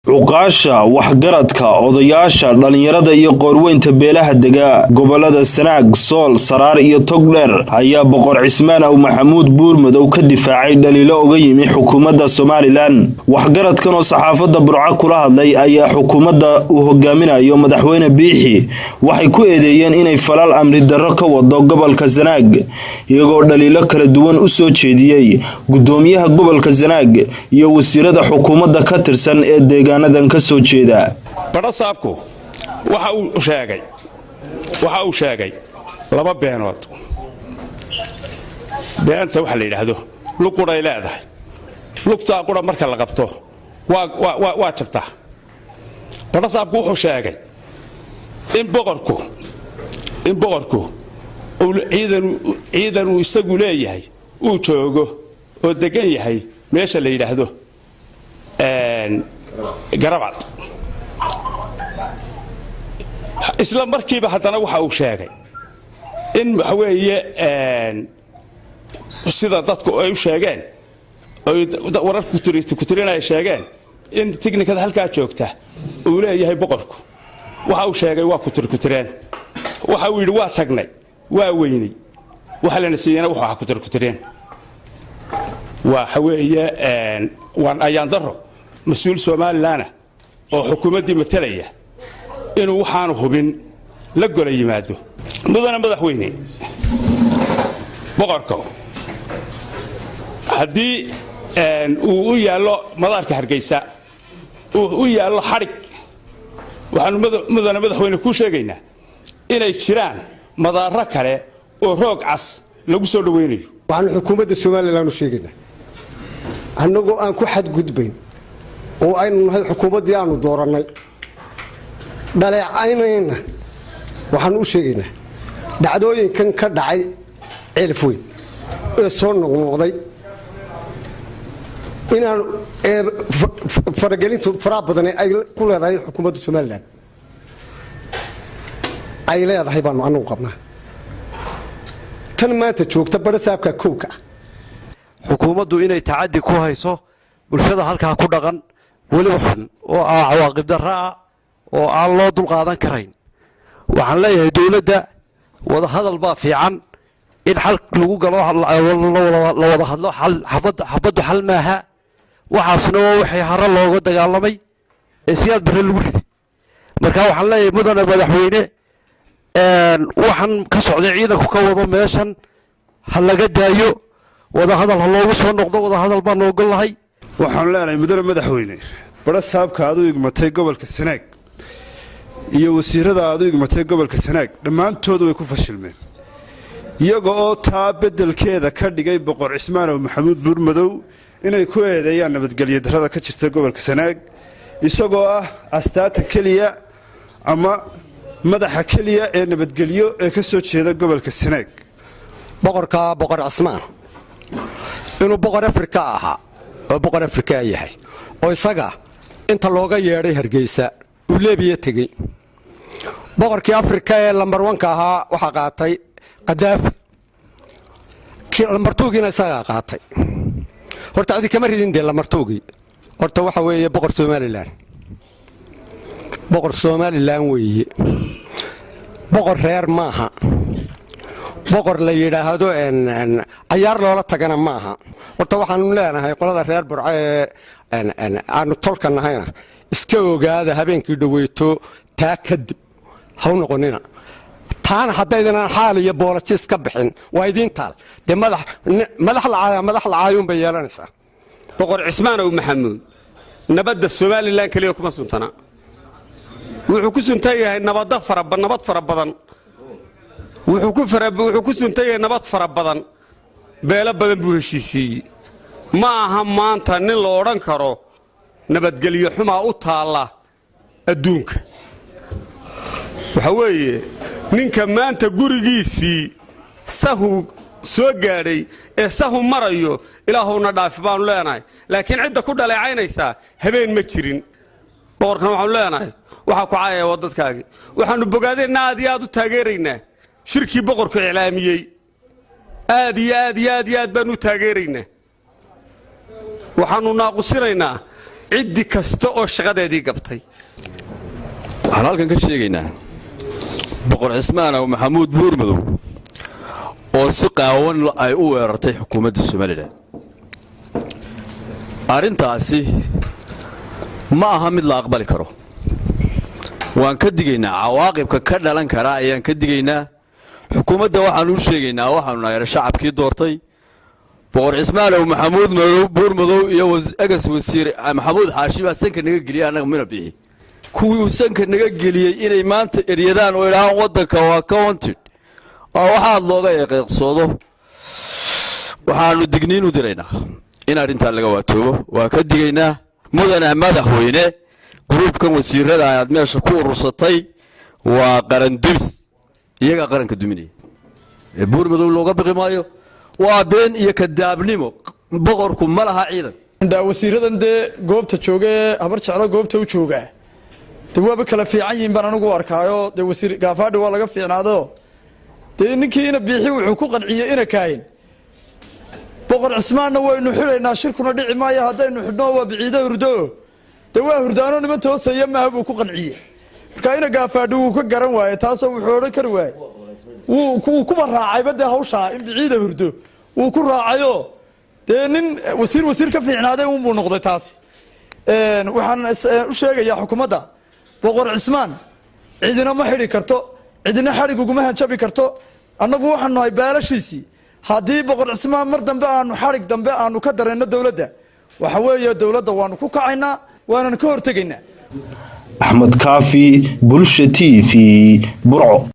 cuqaasha waxgaradka odayaasha dhalinyarada iyo qoorweynta beelaha dega gobolada Sanaag, Sool, Saraar iyo Togdheer ayaa boqor Cismaan Aw Maxamuud Buurmadow ka difaacay dhaliilo uga yimi xukuumadda Somaliland. Waxgaradkan oo saxaafadda Burco kula hadlay ayaa xukuumadda uu hogaaminayo madaxweyne Biixi waxay ku eedeeyeen inay falal amri darro ka wado gobolka Sanaag iyagoo dhaliilo kala duwan u soo jeediyay gudoomiyaha gobolka Sanaag iyo wasiirada xukuumadda ka tirsan ee deegaanadan ka soo jeeda. Barasaabku waxa uu sheegay laba beenood. beenta waxa la yiraahdo luqura leedahay. luqta qura marka la qabto waa jabtaa. Barasaabku wuxuu sheegay in boqorku uu ciidan uu isagu leeyahay uu joogo oo degan yahay meesha la yiraahdo garabad. isla markiiba haddana waxa uu sheegay in waxa weeye sida dadku ay u sheegeen wararku ku sheegeen in tiknikada halka joogta uu leeyahay boqorku. waxa uu sheegay waa ku tireen waxa uu yiri waa tagnay waa weynay waxa la nasiiyana waxa ku tireen waxa weeye waan ayaan daro مسؤول Somaliland oo xukuumadii matalaya inuu waxaan hubin la golay yimaado madaxweyne boqorka hadii uu yaalo madaarka Hargeysa uu yaalo xarig waxaan madaxweyne ku sheegaynaa inay jiraan madaaro kale oo roog cas lagu soo dhaweynayo waxaan xukuumadda Somaliland u sheegaynaa annagoo aan ku xad gudbayn oo aynu nahay xukuumaddii aanu dooranay dhaleecaynayna waxaan u sheegaynaa dhacdooyinkan ka dhacay ceelfoyn ee soo noqnoqday inaan faragelintu fara badan ay ku leedahay xukuumadda Somaliland ay leedahay baanu anagu qabnaa tan maanta joogta barasaabka kowka xukuumaddu inay tacaddi ku hayso bulshada halka ku dhaqan wali waxan oo cawaaqib darra oo aan loo dul qaadan karayn. waxaan leeyahay dawladda wada hadal baa fiican in xal lagu galo la wada hadlo xabadu xal maaha waxaasna wixii hore looga dagaalamay ee siyaad bare lagu riday. marka waxaan leeyahay mudane madaxweyne waxaan ka socday ciidanku ka wado meeshan hal laga daayo wada hadal loogu soo noqdo wada hadal baan ogon lahay. waxaan leenahay mudane madaxweyne barasaabka aad u igmatay gobolka Sanaag iyo wasiirada aad u igmatay gobolka Sanaag dhamaantood way ku fashilmeen iyagoo taa bedelkeeda ka dhigay boqor Cismaan Aw Maxamuud Buurmadow inay ku eedeeyaan nabadgelyo darrada ka jirta gobolka Sanaag isagoo ah astaanta kaliya ama madaxa kaliya ee nabadgelyo ee ka soo jeeda gobolka Sanaag. boqor Cismaan inuu boqor Afrika ahaa oo boqor Afrika yahay oo isaga inta looga yeeray Hargeysa uu Liibiya tagay. boqorkii Afrika ee lambar 1 ka ahaa waxa qaatay Qadaafi kii lambar 2 giina isaga qaatay. horta adii kama ridin de lambar 2 gi horta waxa weeye boqor Somaliland weeye boqor reer maaha boqor la yiraahdo ayaar loola tagana maaha. horta waxaan leenahay qolada reer Burco aanu tolka nahayna iska ogaada habeenkii dhaweeto taa kadib haw noqonina taana hadaydan xaal iyo boolajis ka bixin waa idin taal de madax la caayun bay yeelanaysaa. boqor Cismaan Aw Maxamuud nabadda Somaliland kaliya kuma suntana wuxuu ku suntan yahay nabad fara badan wuxuu ku suntan yahay nabad fara badan beela badan buu heshiisiyay ma aha maanta nin loo oran karo nabadgelyo xumaa u taala adduunka. waxa weeye ninka maanta gurigiisii sahu soo gaadhay ee sahu marayo ilaahuna dhaaf baan leenahay laakiin cid ku dhaleecaynaysa habeen ma jirin. boqorkan waxaan leenahay waxa ku caayay wadadkaagi waxaanu bogaadeen aad u taageeraynaa shirkii boqorku iclaamiyay aad baan u taageeraynaa waxaanu naaqusinaynaa ciddi kasta oo shaqadeedii gabtay. waxaan halkan ka sheegaynaa boqor cismaan aw maxamuud buurmadow oo si qaawan ay u weerartay xukuumadda Soomaaliland. arrintaasi ma aha mid la aqbali karo. waan ka digaynaa cawaaqibka ka dhalan kara ayaan ka digaynaa. xukuumadda waxaan u sheegaynaa waxaanu nahay shacabkii doortay boqor cismaan aw maxamuud buurmadow iyo agas wasiir maxamuud xaashi baa sanka naga geliyay anaga mina bixi kuwii sanka naga geliyay inay maanta eryadaan oo ilaahan wadanka waa counted oo waxa looga yaqeeqsoodo waxaanu digniin u diraynaa in arrinta laga waatoobo. waa ka digaynaa mudane madaxweyne gruubkan wasiirada aad meesha ku urursatay waa qaran dumis iyaga qaranka duminaya buurmadow looga baqi maayo. waa been iyo kadaabnimo. boqorku ma laha ciidan. wasiiradan dee goobta jooga habar jeclo goobta u jooga dee waaba kala fiican yihiin baan anigu arkaayo. dee wasiir gaafaadhi waa laga fiicnaado dee ninkii ina biixi wuxuu ku qanciyey ina kaayin boqor cismaanna waynu xidhaynaa shirkuna dhici maayo haddaynu xidhno waa biciida hurdo dee waa hurdaano niman toosaya maaha buu ku qanciyey. marka ina gaafaadhi wuu ka garan waaye taasoo wuxuu odhan kari waaye wuu kuba raacayba dee hawshaa in biciida hurdo wuu ku raacayo dee nin wasiir ka fiicnaaday unbuu noqday taasi. waxaan u sheegayaa xukuumadda boqor cismaan cidina ma xidhi karto cidina xadhig uguma hanjabi karto. annagu waxaanu nahay baalashiisii haddii boqor cismaan mar dambe aanu xadhig dambe aanu ka dareenno dowladda waxa weeye dowladda waanu ku kacaynaa waanan ka hortegaynaa. Axmed Kaafi, Bulsha TV, Burco.